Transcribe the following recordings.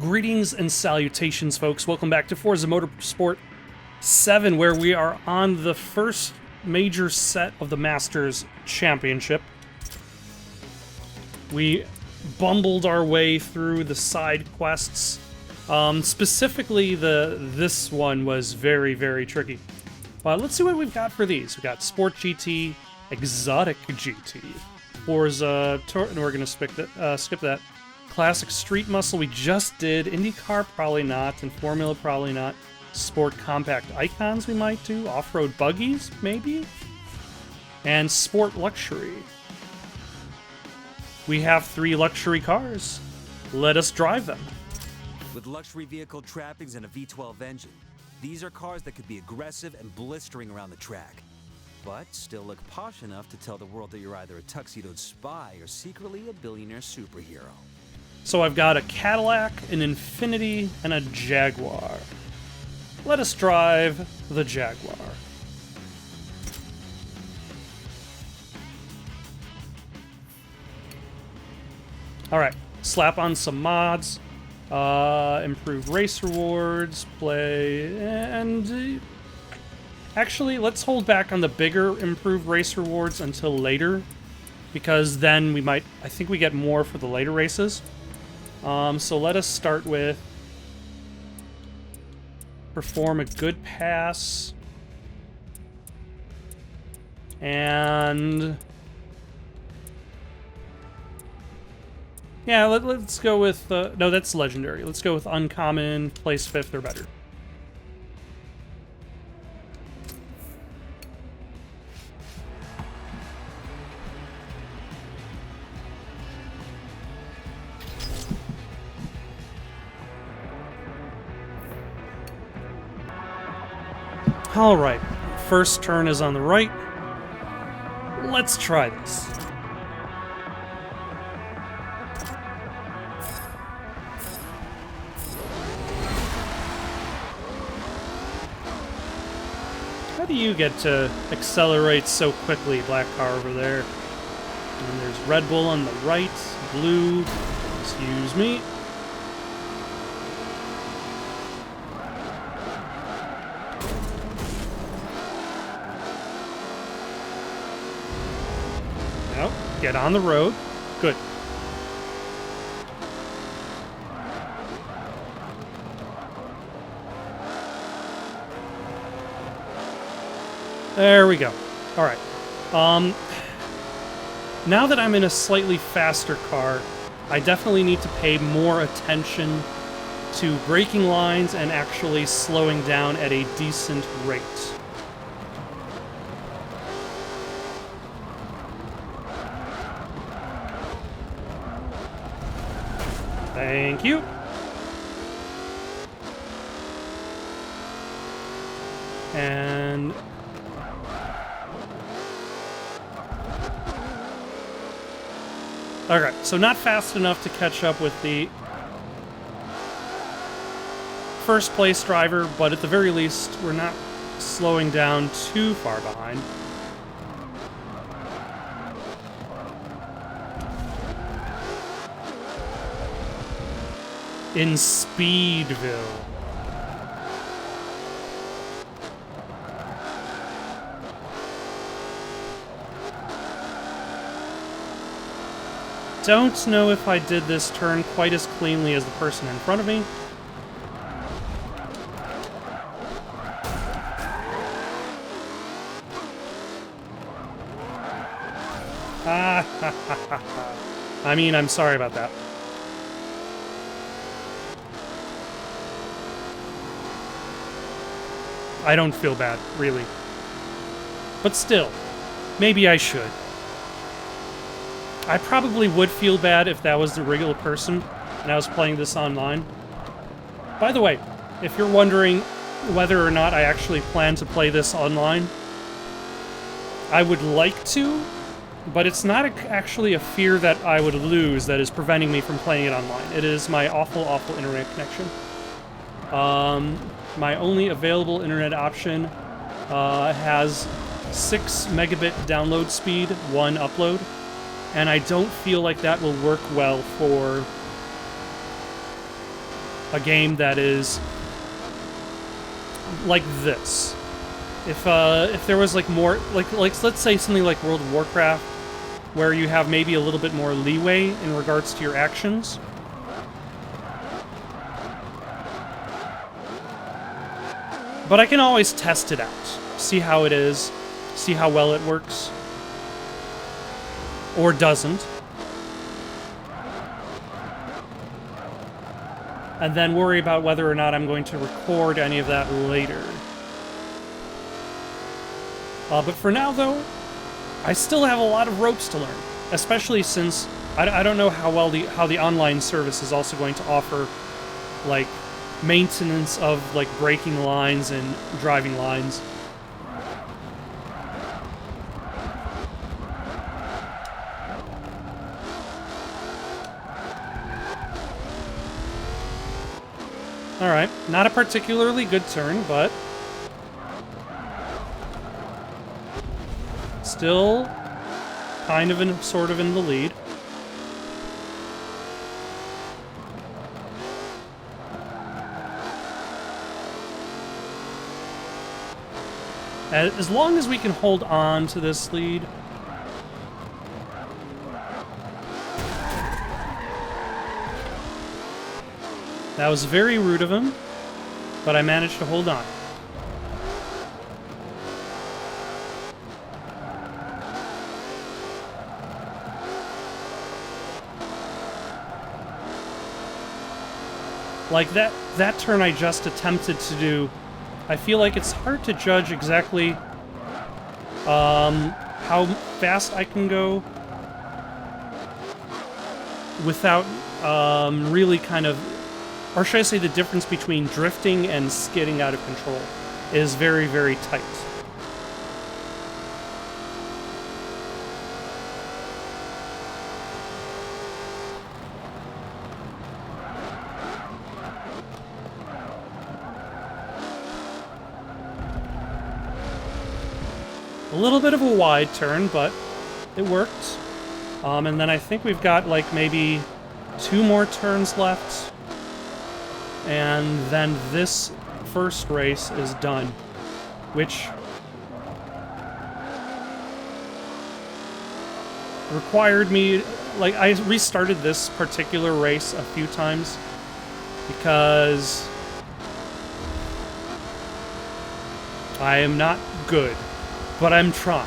Greetings and salutations, folks. Welcome back to Forza Motorsport 7, where we are on the first major set of the Masters Championship. We bumbled our way through the side quests. Specifically, this one was very, very tricky. Let's see what we've got for these. We've got Sport GT, Exotic GT, Forza, and we're going to skip that. Classic Street Muscle we just did. IndyCar probably not, and Formula probably not. Sport Compact Icons we might do. Off-road Buggies maybe, and Sport Luxury. We have 3 luxury cars. Let us drive them. With luxury vehicle trappings and a V12 engine, these are cars that could be aggressive and blistering around the track, but still look posh enough to tell the world that you're either a tuxedoed spy or secretly a billionaire superhero. So I've got a Cadillac, an Infiniti, and a Jaguar. Let us drive the Jaguar. Alright, slap on some mods, improve race rewards, play, and... actually, let's hold back on the bigger improved race rewards until later, because then we might... I think we get more for the later races. So let us start with perform a good pass, and yeah, let's go with no, that's legendary. Let's go with uncommon, place 5th or better. Alright, first turn is on the right. Let's try this. How do you get to accelerate so quickly, black car over there? And there's Red Bull on the right, blue, excuse me. Get on the road. Good. There we go. All right. Now that I'm in a slightly faster car, I definitely need to pay more attention to braking lines and actually slowing down at a decent rate. Thank you. And okay, so not fast enough to catch up with the first place driver, but at the very least, we're not slowing down too far behind. In Speedville. Don't know if I did this turn quite as cleanly as the person in front of me. I mean, I'm sorry about that. I don't feel bad, really. But still, maybe I should. I probably would feel bad if that was the regular person and I was playing this online. By the way, if you're wondering whether or not I actually plan to play this online, I would like to, but it's not actually a fear that I would lose that is preventing me from playing it online. It is my awful, awful internet connection. My only available internet option has 6 megabit download speed, 1 upload, and I don't feel like that will work well for a game that is like this. If there was like more like let's say something like World of Warcraft, where you have maybe a little bit more leeway in regards to your actions. But I can always test it out, see how it is, see how well it works. Or doesn't. And then worry about whether or not I'm going to record any of that later. But for now, though, I still have a lot of ropes to learn, especially since I don't know how the online service is also going to offer, like, maintenance of, like, braking lines and driving lines. Alright, not a particularly good turn, but still kind of sort of in the lead. As long as we can hold on to this lead. That was very rude of him, but I managed to hold on. Like that turn I just attempted to do, I feel like it's hard to judge exactly how fast I can go without really kind of, or should I say the difference between drifting and skidding out of control is very, very tight. A little bit of a wide turn, but it worked. And then I think we've got like maybe 2 more turns left. And then this first race is done, which required me, like, I restarted this particular race a few times because I am not good, but I'm trying.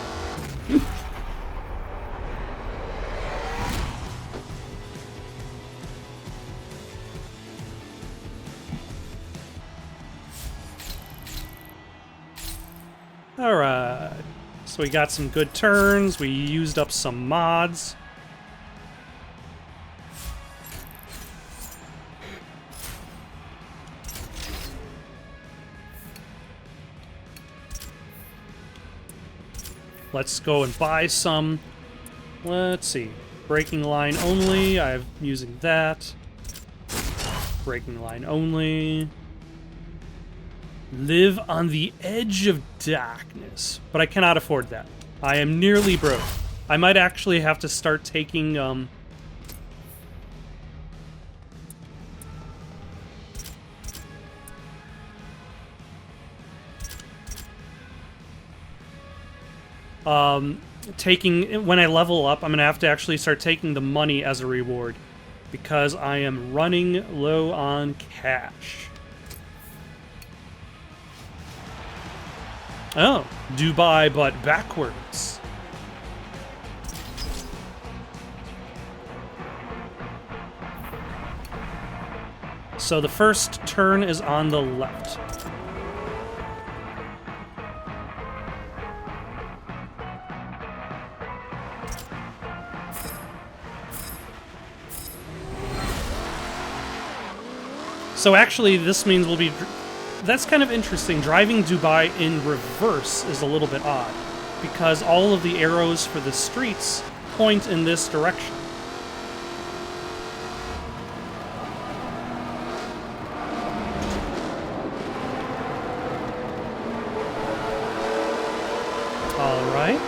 Alright, so we got some good turns, we used up some mods. Let's go and buy some. Let's see, braking line only, I'm using that. Braking line only. Live on the edge of darkness. But I cannot afford that. I am nearly broke. I might actually have to start taking, when I level up, I'm gonna have to actually start taking the money as a reward. Because I am running low on cash. Oh, Dubai, but backwards. So the first turn is on the left. So actually, this means we'll be... That's kind of interesting. Driving Dubai in reverse is a little bit odd, because all of the arrows for the streets point in this direction. All right.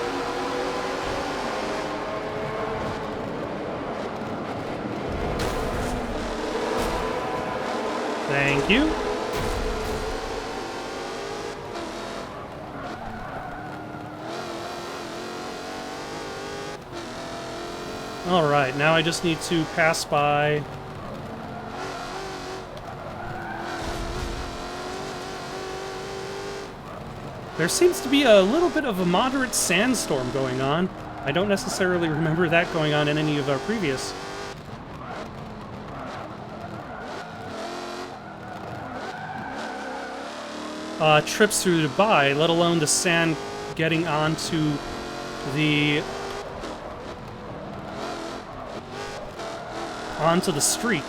Thank you. Alright, now I just need to pass by. There seems to be a little bit of a moderate sandstorm going on. I don't necessarily remember that going on in any of our previous. Trips through Dubai, let alone the sand getting onto the street.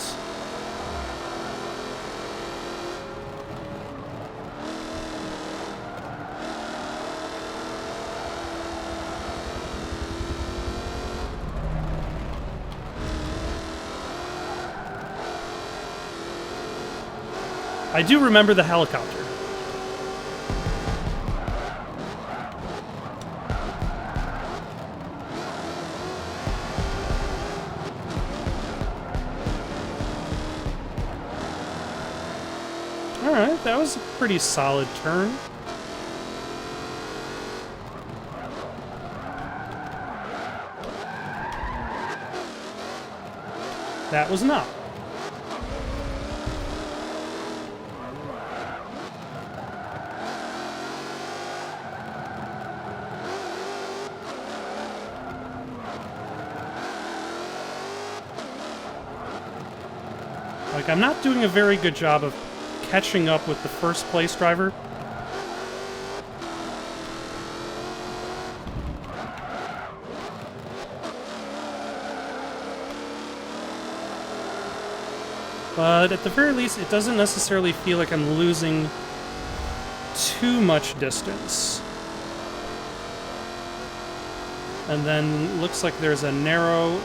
I do remember the helicopter. Alright, that was a pretty solid turn. That was not. Like, I'm not doing a very good job of catching up with the first place driver. But at the very least, it doesn't necessarily feel like I'm losing too much distance. And then looks like there's a narrow...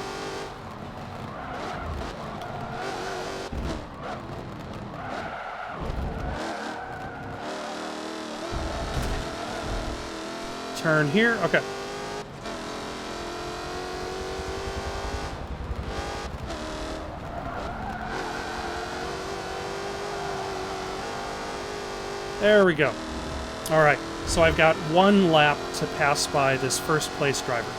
turn here. Okay. There we go. All right. So I've got one lap to pass by this first place driver.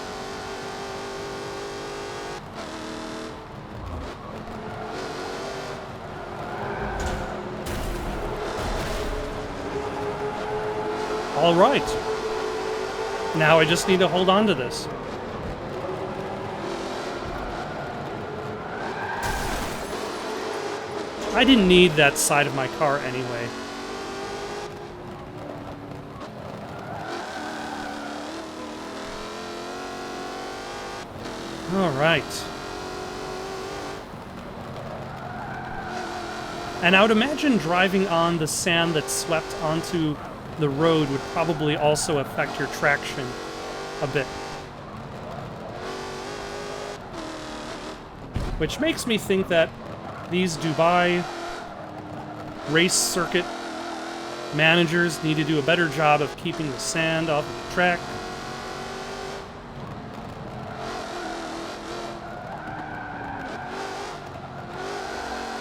All right. Now I just need to hold on to this. I didn't need that side of my car anyway. All right. And I would imagine driving on the sand that swept onto the road would probably also affect your traction a bit. Which makes me think that these Dubai race circuit managers need to do a better job of keeping the sand off of the track.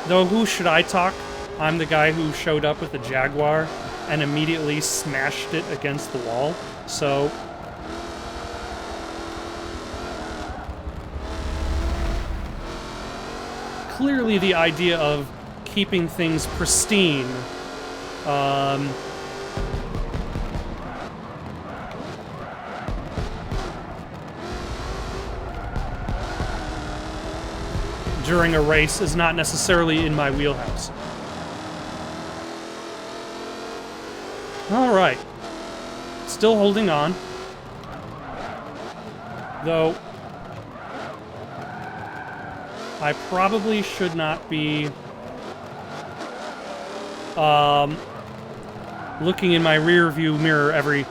Though who should I talk? I'm the guy who showed up with the Jaguar and immediately smashed it against the wall. So clearly the idea of keeping things pristine during a race is not necessarily in my wheelhouse. All right. Still holding on. Though I probably should not be looking in my rear view mirror every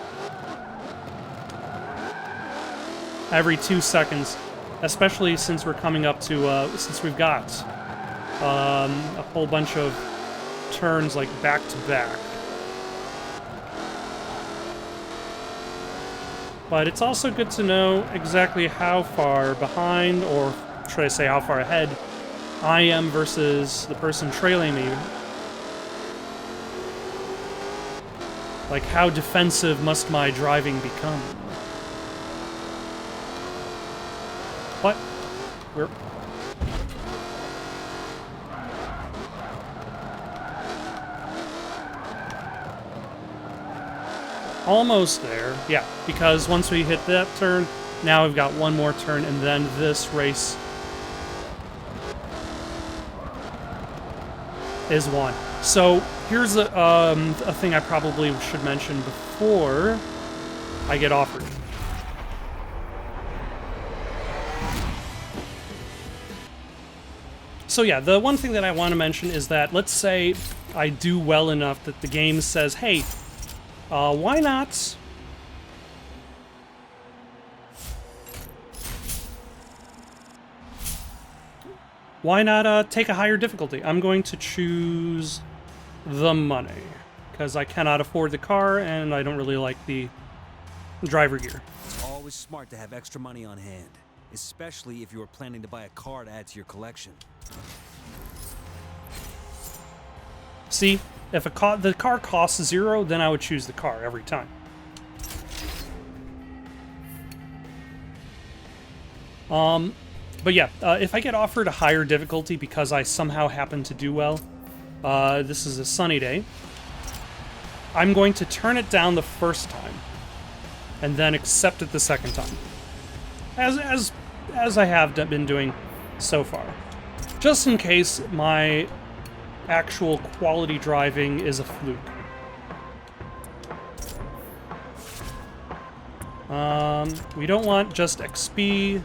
2 seconds, especially since we're coming up to since we've got a whole bunch of turns like back to back. But it's also good to know exactly how far behind, or should I say how far ahead, I am versus the person trailing me. Like, how defensive must my driving become? What? We're... almost there. Yeah, because once we hit that turn, now we've got one more turn, and then this race is won. So here's a thing I probably should mention before I get offered. So yeah, the one thing that I want to mention is that, let's say I do well enough that the game says, hey, why not take a higher difficulty? I'm going to choose the money, because I cannot afford the car, and I don't really like the driver gear. It's always smart to have extra money on hand, especially if you are planning to buy a car to add to your collection. See, if the car costs 0, then I would choose the car every time. But yeah, if I get offered a higher difficulty because I somehow happen to do well, this is a sunny day, I'm going to turn it down the first time, and then accept it the second time, as I have been doing so far, just in case my actual quality driving is a fluke. We don't want just XP.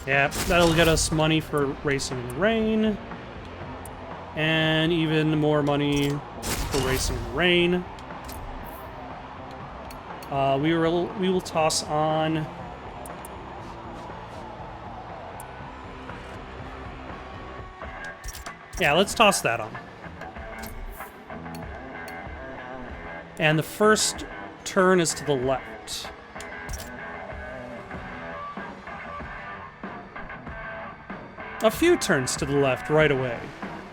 Yeah, that'll get us money for racing in the rain. And even more money for racing in the rain. We will toss on... yeah, let's toss that on. And the first turn is to the left. A few turns to the left right away,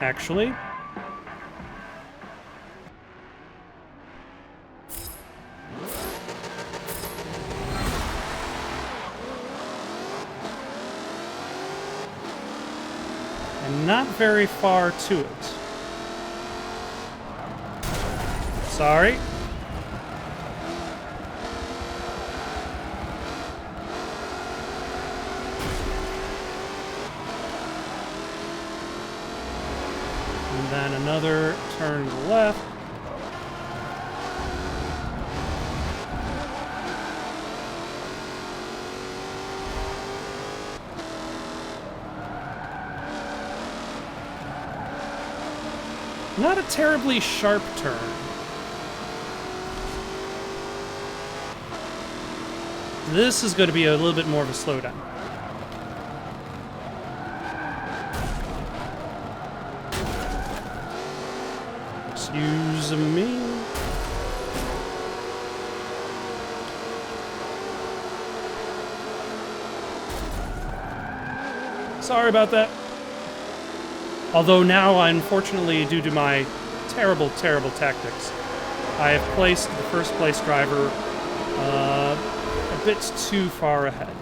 actually. And not very far to it. Sorry. And then another turn to the left. Not a terribly sharp turn. This is going to be a little bit more of a slowdown. Excuse me. Sorry about that. Although now, unfortunately, due to my terrible, terrible tactics, I have placed the first place driver a bit too far ahead.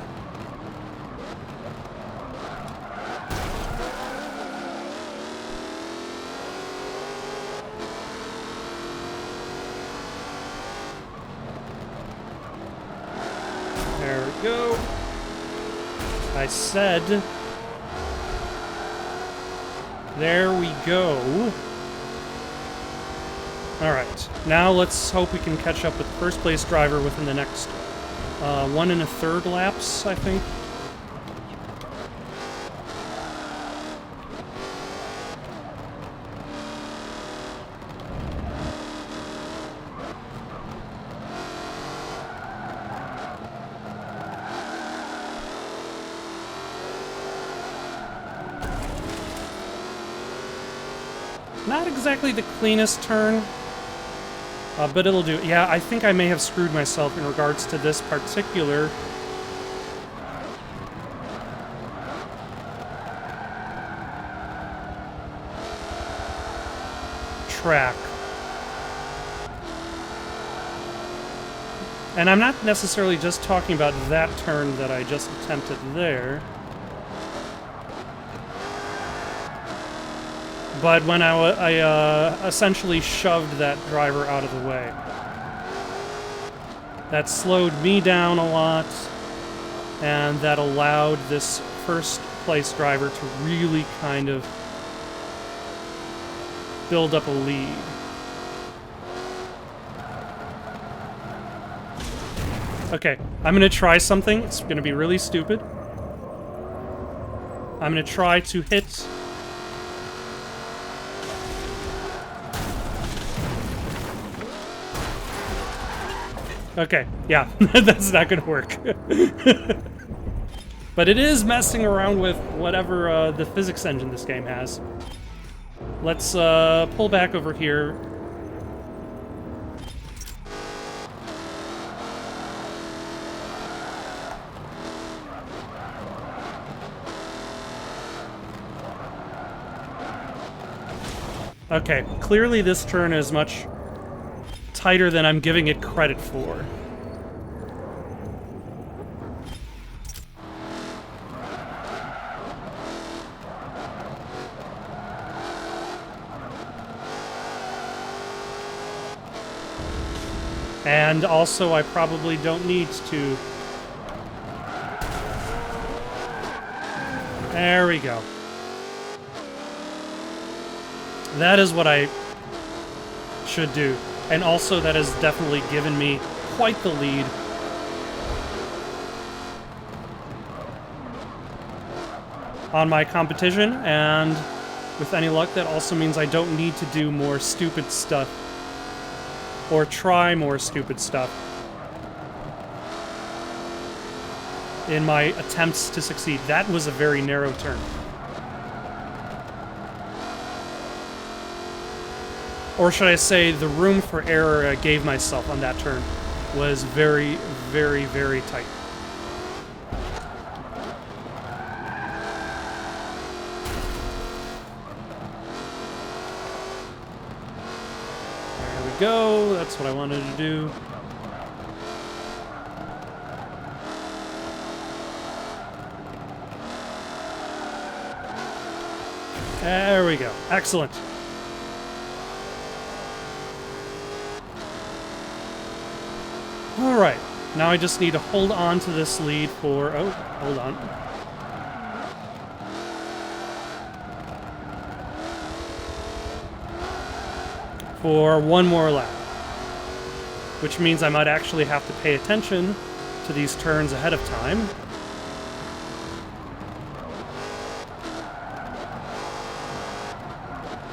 There we go. I said... there we go. Alright, now let's hope we can catch up with the first place driver within the next 1 1/3 laps, I think. Not exactly the cleanest turn. But it'll do. Yeah, I think I may have screwed myself in regards to this particular track. And I'm not necessarily just talking about that turn that I just attempted there. But when I essentially shoved that driver out of the way. That slowed me down a lot, and that allowed this first place driver to really kind of build up a lead. Okay, I'm gonna try something. It's gonna be really stupid. I'm gonna try to hit... Okay, yeah, that's not gonna work. But it is messing around with whatever the physics engine this game has. Let's pull back over here. Okay, clearly this turn is much tighter than I'm giving it credit for. And also, I probably don't need to... There we go. That is what I should do. And also, that has definitely given me quite the lead. On my competition, and with any luck, that also means I don't need to do more stupid stuff. Or try more stupid stuff in my attempts to succeed. That was a very narrow turn. Or should I say, the room for error I gave myself on that turn was very, very, very tight. There we go. That's what I wanted to do. There we go. Excellent. Alright, now I just need to hold on to this lead for... Oh, hold on. For one more lap. Which means I might actually have to pay attention to these turns ahead of time.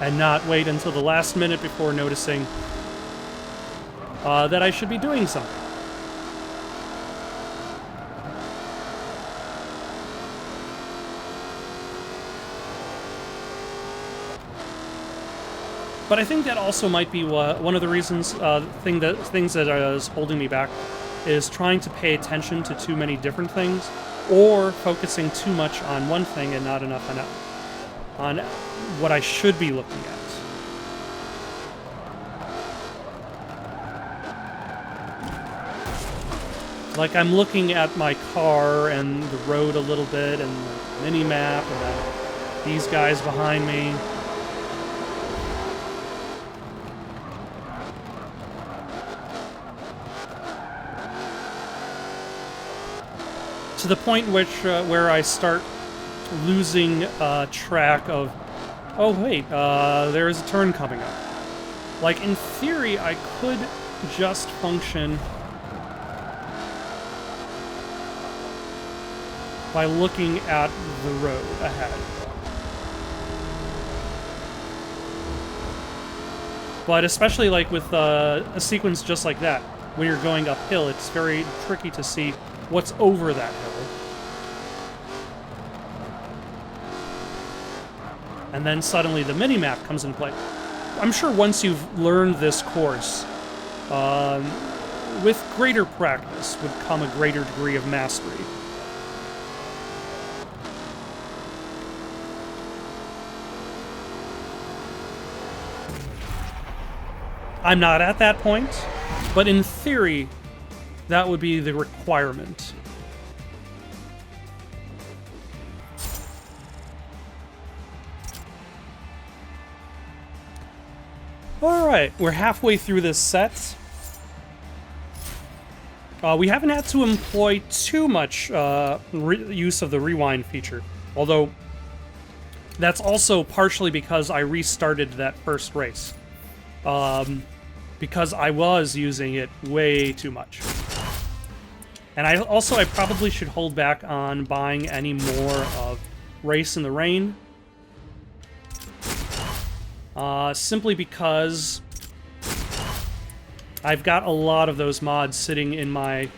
And not wait until the last minute before noticing that I should be doing something. But I think that also might be one of the reasons, things that is holding me back is trying to pay attention to too many different things, or focusing too much on one thing and not enough on what I should be looking at. Like, I'm looking at my car and the road a little bit, and the mini-map, and then these guys behind me. To the point where I start losing track of, oh wait, there is a turn coming up. Like, in theory, I could just function by looking at the road ahead. But especially like with a sequence just like that, when you're going uphill, it's very tricky to see what's over that hill. And then suddenly the mini-map comes into play. I'm sure once you've learned this course, With greater practice would come a greater degree of mastery. I'm not at that point, but in theory, that would be the requirement. Alright, we're halfway through this set. We haven't had to employ too much use of the rewind feature, although that's also partially because I restarted that first race. Because I was using it way too much. And I probably should hold back on buying any more of Race in the Rain. Simply because I've got a lot of those mods sitting in my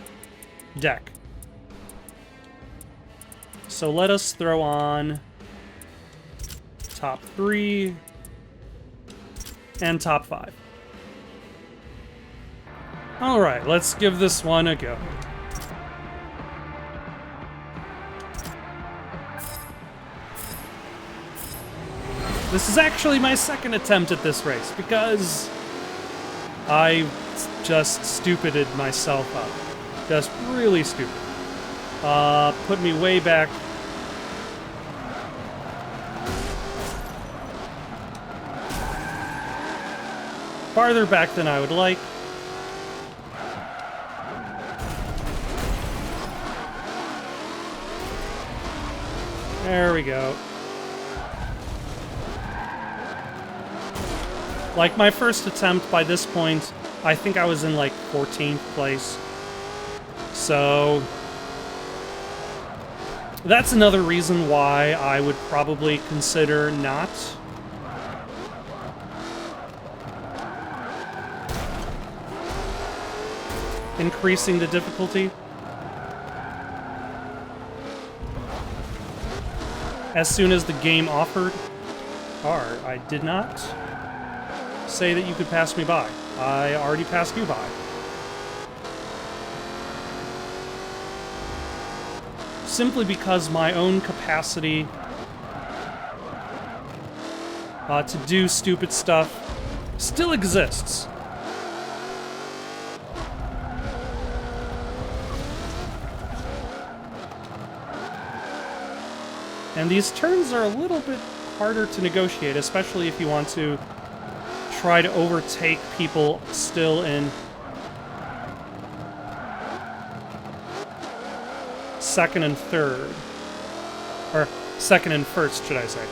deck. So let us throw on top 3 and top 5. Alright, let's give this one a go. This is actually my second attempt at this race, because I just stupided myself up. Just really stupid. Put me way back. Farther back than I would like. There we go. Like, my first attempt, by this point, I think I was in, like, 14th place. So that's another reason why I would probably consider not increasing the difficulty. As soon as the game offered. I did not say that you could pass me by. I already passed you by. Simply because my own capacity to do stupid stuff still exists. And these turns are a little bit harder to negotiate, especially if you want to try to overtake people still in second and third. Or second and first, should I say.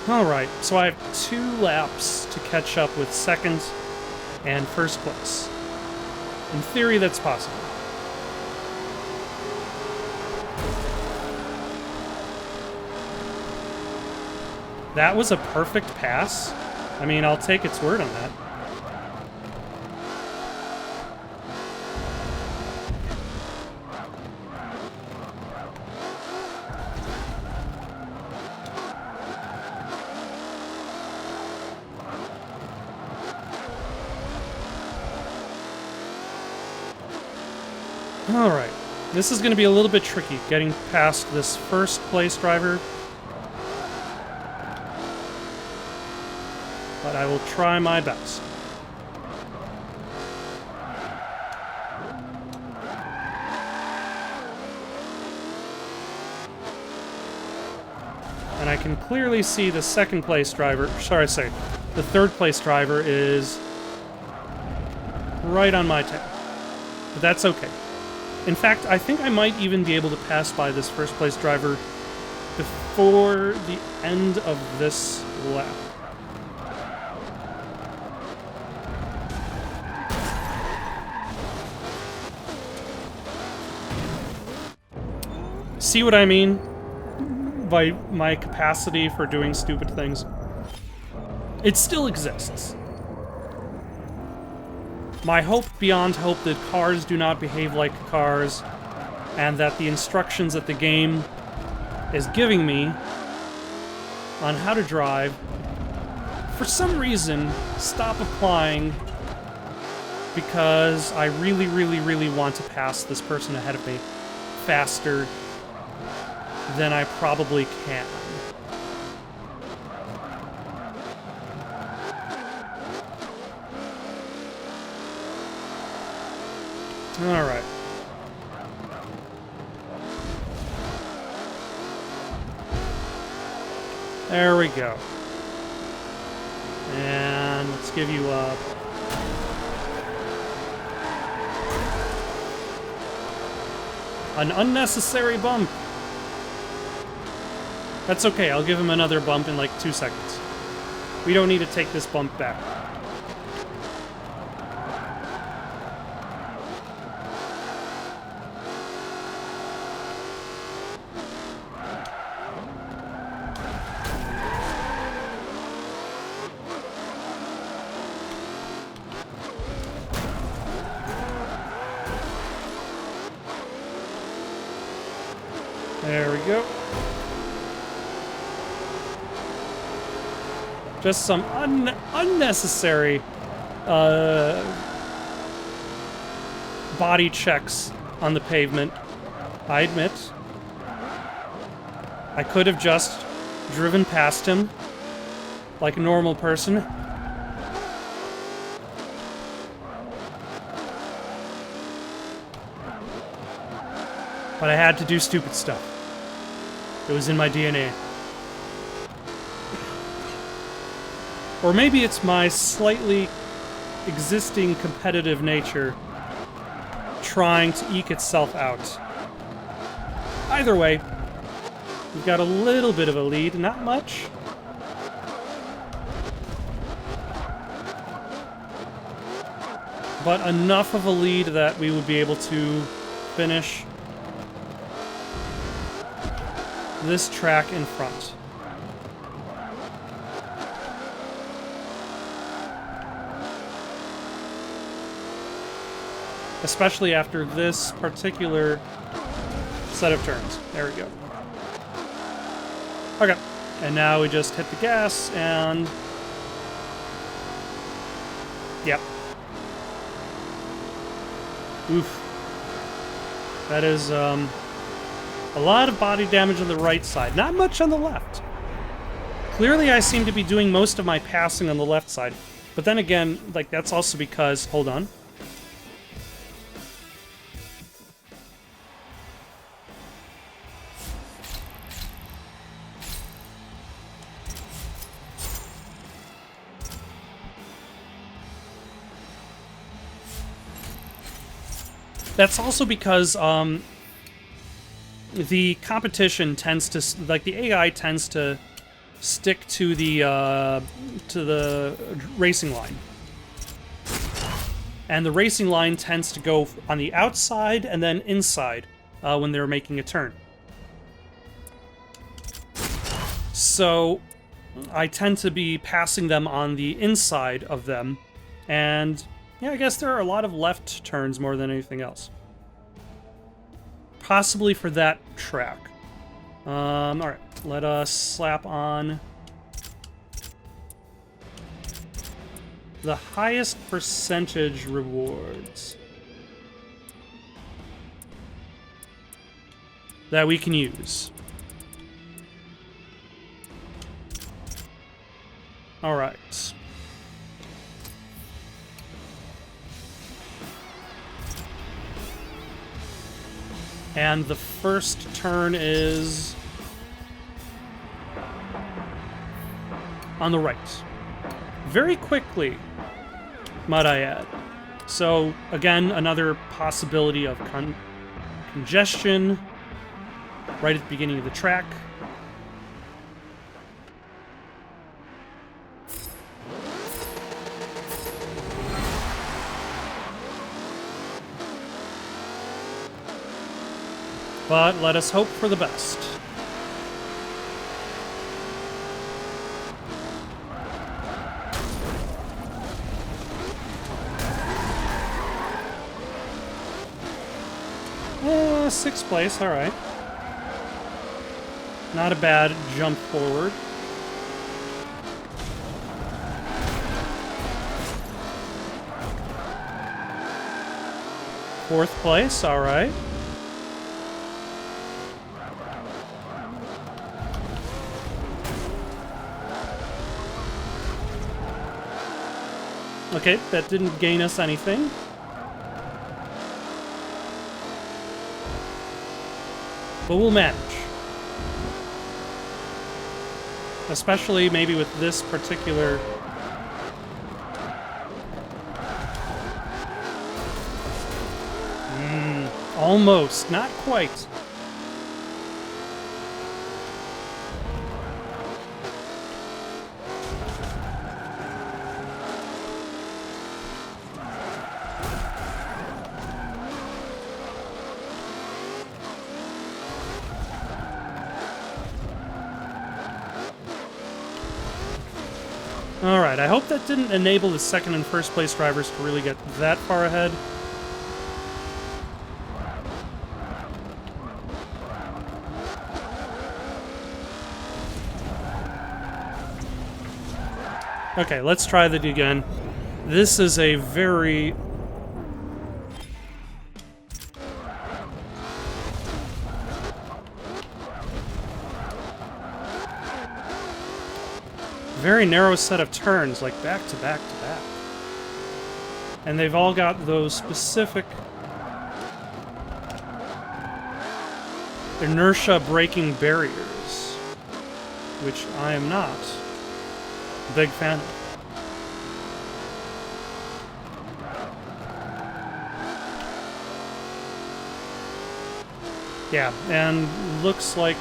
Alright, so I have 2 laps to catch up with second and first place. In theory, that's possible. That was a perfect pass. I mean, I'll take its word on that. Alright, this is going to be a little bit tricky, getting past this first place driver. But I will try my best. And I can clearly see the second place driver, the third place driver is right on my tail. But that's okay. In fact, I think I might even be able to pass by this first place driver before the end of this lap. See what I mean by my capacity for doing stupid things? It still exists. My hope beyond hope that cars do not behave like cars, and that the instructions that the game is giving me on how to drive, for some reason, stop applying because I really, really, really want to pass this person ahead of me faster than I probably can. All right. There we go. And let's give you an unnecessary bump. That's okay, I'll give him another bump in like 2 seconds. We don't need to take this bump back. There we go. Just some unnecessary body checks on the pavement, I admit. I could have just driven past him like a normal person. But I had to do stupid stuff. It was in my DNA. Or maybe it's my slightly existing competitive nature trying to eke itself out. Either way, we've got a little bit of a lead, not much. But enough of a lead that we would be able to finish this track in front. Especially after this particular set of turns. There we go. Okay. And now we just hit the gas and... Yep. Oof. That is, a lot of body damage on the right side. Not much on the left. Clearly I seem to be doing most of my passing on the left side. But then again, like, that's also because... Hold on. That's also because, the competition tends to, like, the AI tends to stick to the racing line. And the racing line tends to go on the outside and then inside when they're making a turn. So I tend to be passing them on the inside of them, and yeah, I guess there are a lot of left turns more than anything else. Possibly for that track. Alright, let us slap on the highest percentage rewards that we can use. Alright. And the first turn is on the right. Very quickly, might I add. So, again, another possibility of congestion right at the beginning of the track. But let us hope for the best. Sixth place, alright. Not a bad jump forward. 4th place, alright. Okay, that didn't gain us anything. But we'll manage. Especially maybe with this particular... almost, not quite. Alright, I hope that didn't enable the 2nd and 1st place drivers to really get that far ahead. Okay, let's try that again. This is a very... very narrow set of turns, like back to back to back. And they've all got those specific inertia braking barriers, which I am not a big fan of. Yeah, and looks like...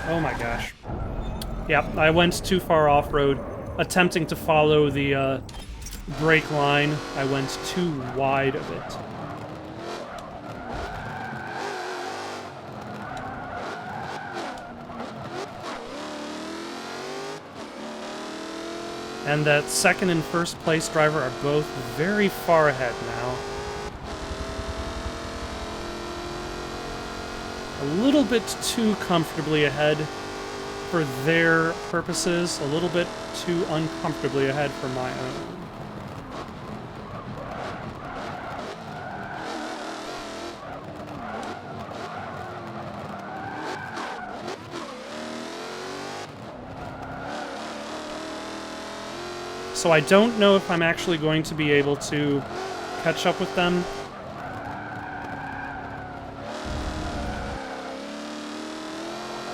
oh my gosh. Yep, I went too far off-road, attempting to follow the brake line. I went too wide of it. And that 2nd and 1st place driver are both very far ahead now. A little bit too comfortably ahead for their purposes, a little bit too uncomfortably ahead for my own. So I don't know if I'm actually going to be able to catch up with them.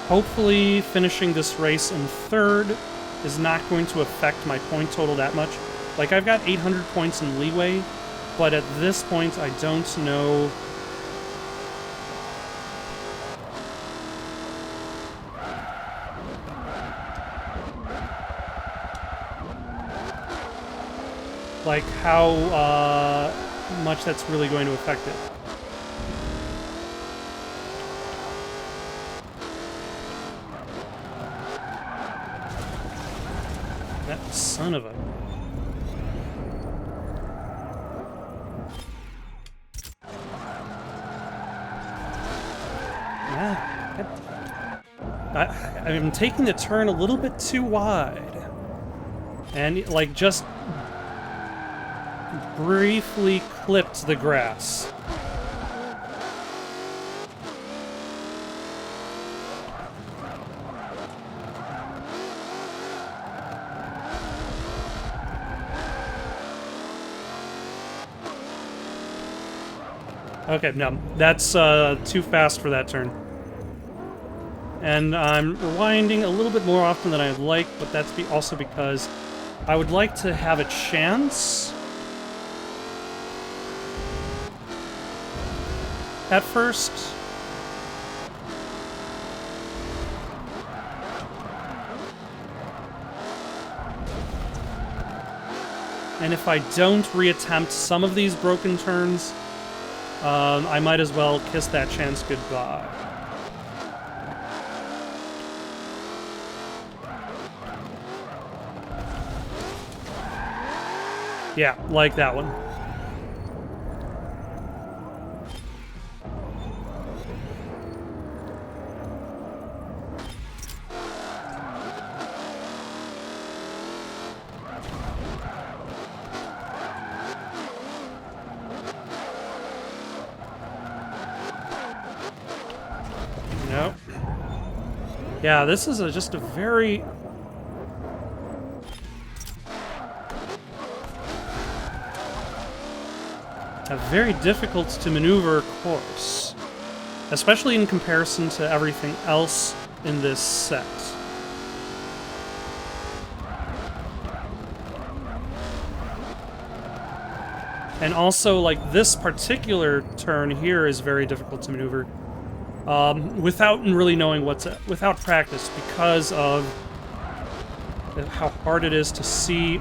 Hopefully finishing this race in 3rd is not going to affect my point total that much. Like, I've got 800 points in leeway, but at this point I don't know... like, how much that's really going to affect it. That son of a... yeah. I'm taking the turn a little bit too wide. And, like, just briefly clipped the grass. Okay, no, that's too fast for that turn. And I'm rewinding a little bit more often than I'd like, but that's also because I would like to have a chance at first. And if I don't reattempt some of these broken turns, I might as well kiss that chance goodbye. Yeah, like that one. Nope. Yeah, this is just a very... difficult to maneuver course. Especially in comparison to everything else in this set. And also, like, this particular turn here is very difficult to maneuver. Without really knowing without practice, because of how hard it is to see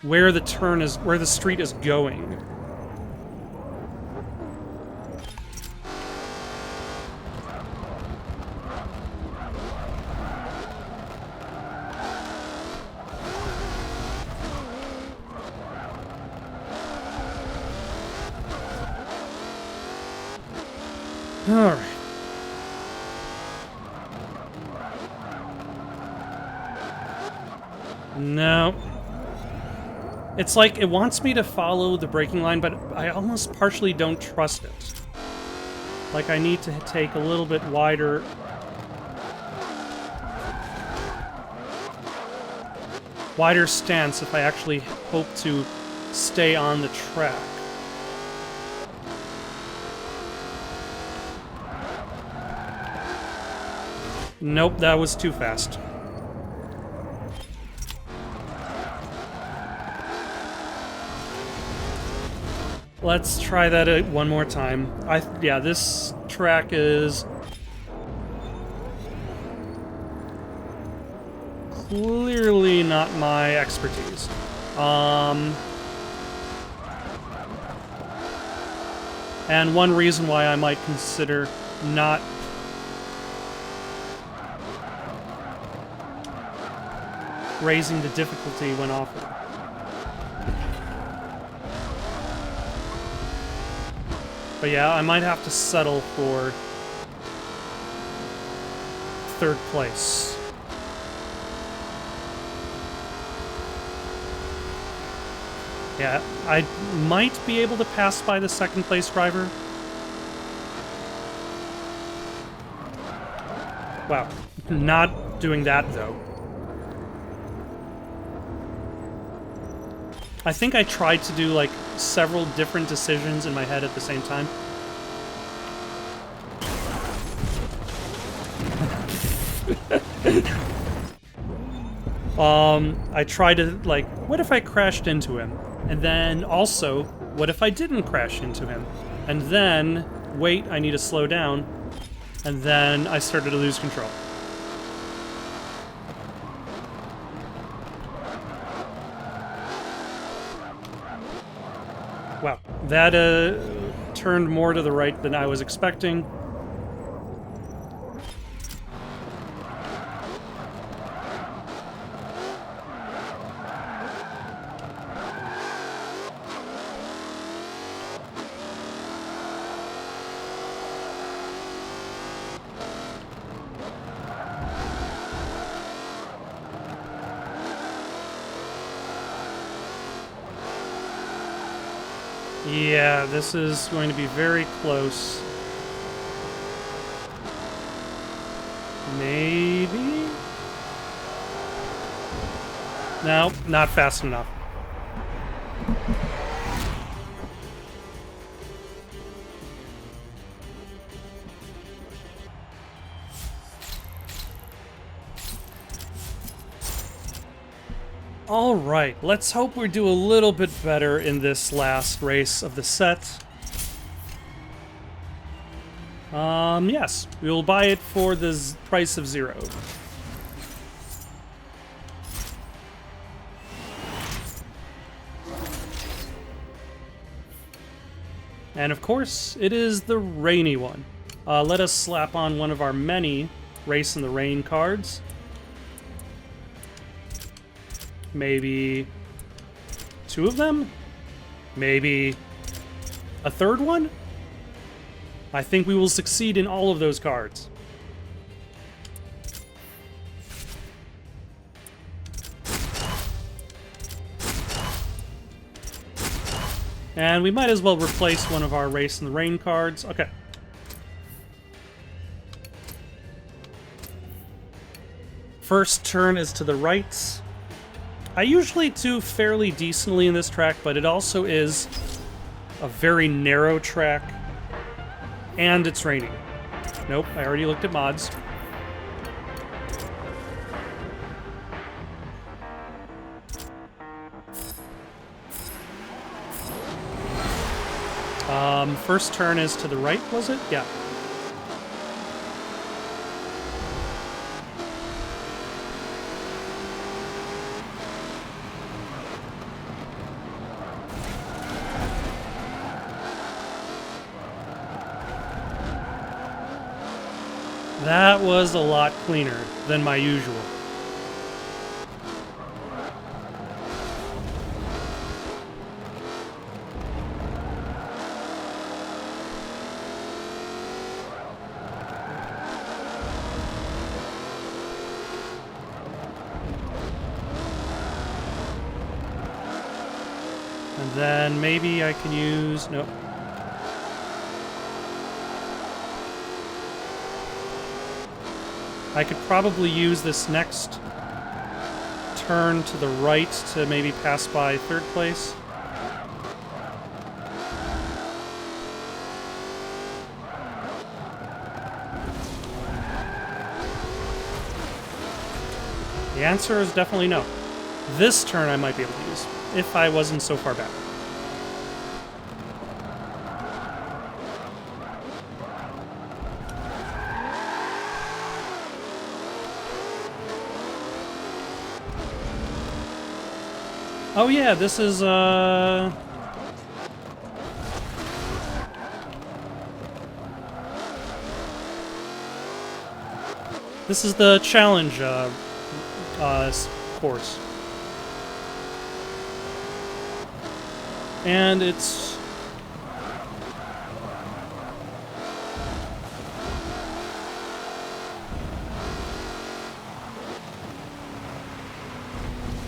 where the street is going. Alright. No. It's like it wants me to follow the braking line, but I almost partially don't trust it. Like I need to take a little bit wider stance if I actually hope to stay on the track. Nope, that was too fast. Let's try that one more time. Yeah, this track is clearly not my expertise. And one reason why I might consider not raising the difficulty when offered. But yeah, I might have to settle for third place. Yeah, I might be able to pass by the second place driver. Wow, not doing that though. I think I tried to do, like, several different decisions in my head at the same time. I tried to, like, what if I crashed into him? And then, also, what if I didn't crash into him? And then, wait, I need to slow down. And then I started to lose control. Wow, that turned more to the right than I was expecting. Yeah, this is going to be very close. Maybe? No, not fast enough. Alright, let's hope we do a little bit better in this last race of the set. Yes, we will buy it for the price of 0. And of course, it is the rainy one. Let us slap on one of our many Race in the Rain cards. Maybe 2 of them? Maybe a third one? I think we will succeed in all of those cards. And we might as well replace one of our Race in the Rain cards. Okay. First turn is to the right. I usually do fairly decently in this track, but it also is a very narrow track. And it's raining. Nope, I already looked at mods. First turn is to the right, was it? Yeah. That was a lot cleaner than my usual. And then maybe I can use... Nope. I could probably use this next turn to the right to maybe pass by third place. The answer is definitely no. This turn I might be able to use, if I wasn't so far back. Oh yeah, this is, this is the challenge, course. And it's...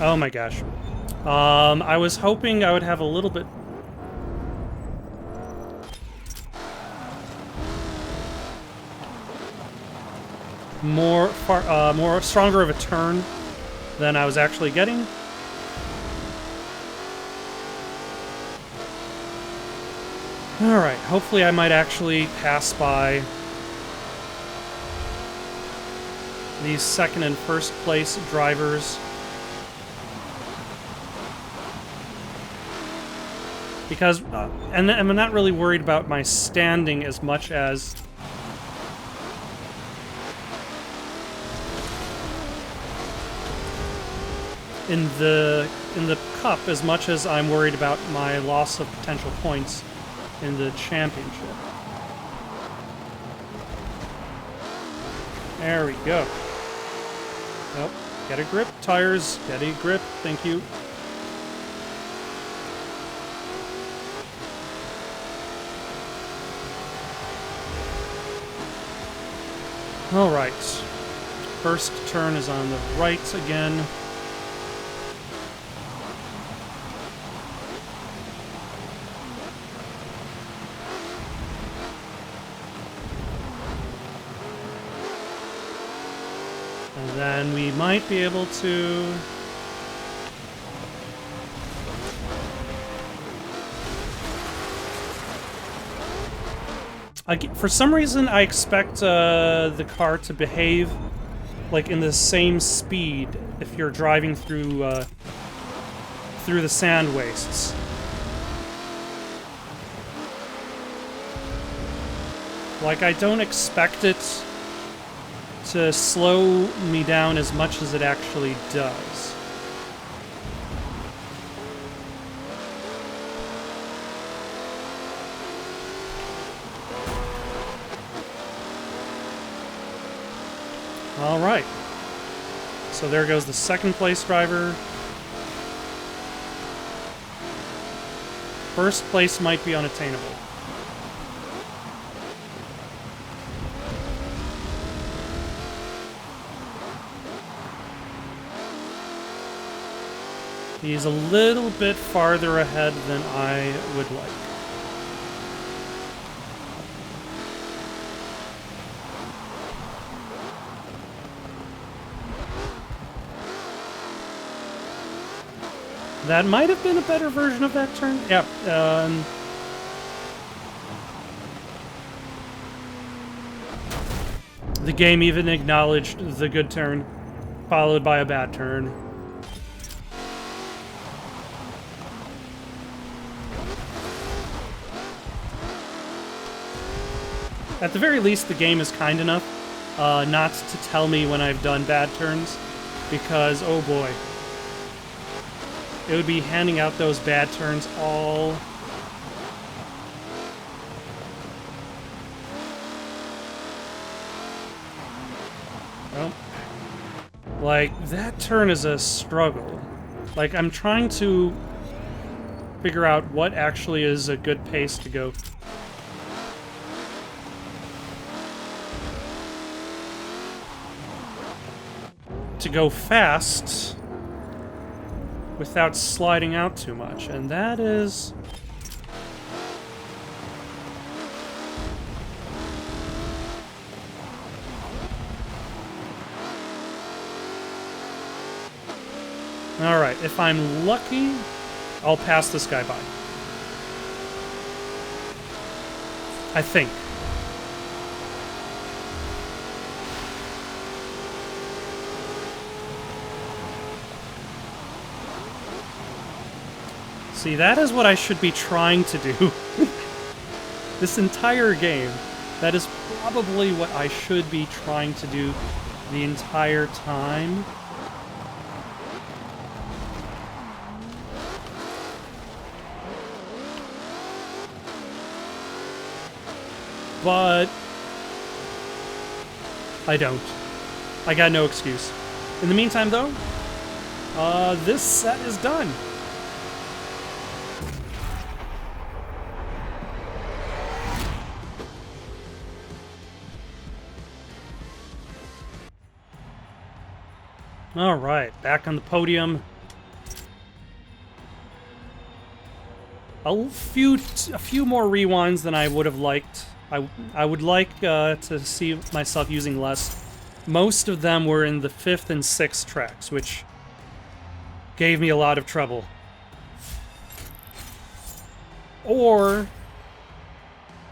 Oh my gosh. I was hoping I would have a little bit... more stronger of a turn than I was actually getting. Alright, hopefully I might actually pass by these second and first place drivers. Because, and I'm not really worried about my standing as much as in the cup, as much as I'm worried about my loss of potential points in the championship. There we go. Nope. Get a grip, tires. Get a grip. Thank you. Alright. First turn is on the right again. And then we might be able to... for some reason, I expect the car to behave like in the same speed if you're driving through through the sand wastes. Like, I don't expect it to slow me down as much as it actually does. Alright. So there goes the second place driver. First place might be unattainable. He's a little bit farther ahead than I would like. That might have been a better version of that turn. Yep. The game even acknowledged the good turn, followed by a bad turn. At the very least, the game is kind enough not to tell me when I've done bad turns, because, oh boy, it would be handing out those bad turns all... Well, like, that turn is a struggle. Like, I'm trying to figure out what actually is a good pace to go. To go fast without sliding out too much, and that is... Alright, if I'm lucky, I'll pass this guy by. I think. See, that is what I should be trying to do. This entire game, that is probably what I should be trying to do the entire time. But I don't. I got no excuse. In the meantime, though, this set is done. All right, back on the podium. A few more rewinds than I would have liked. I would like to see myself using less. Most of them were in the 5th and 6th tracks, which gave me a lot of trouble. Or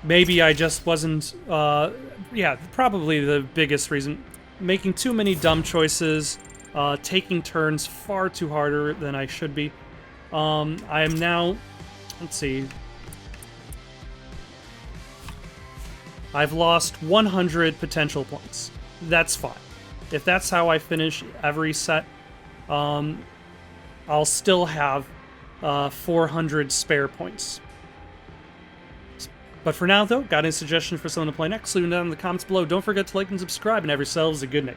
maybe I just wasn't... yeah, probably the biggest reason. Making too many dumb choices. Taking turns far too harder than I should be. I am now... Let's see. I've lost 100 potential points. That's fine. If that's how I finish every set, I'll still have 400 spare points. But for now, though, got any suggestions for someone to play next? Leave them down in the comments below. Don't forget to like and subscribe, and have yourselves a good night.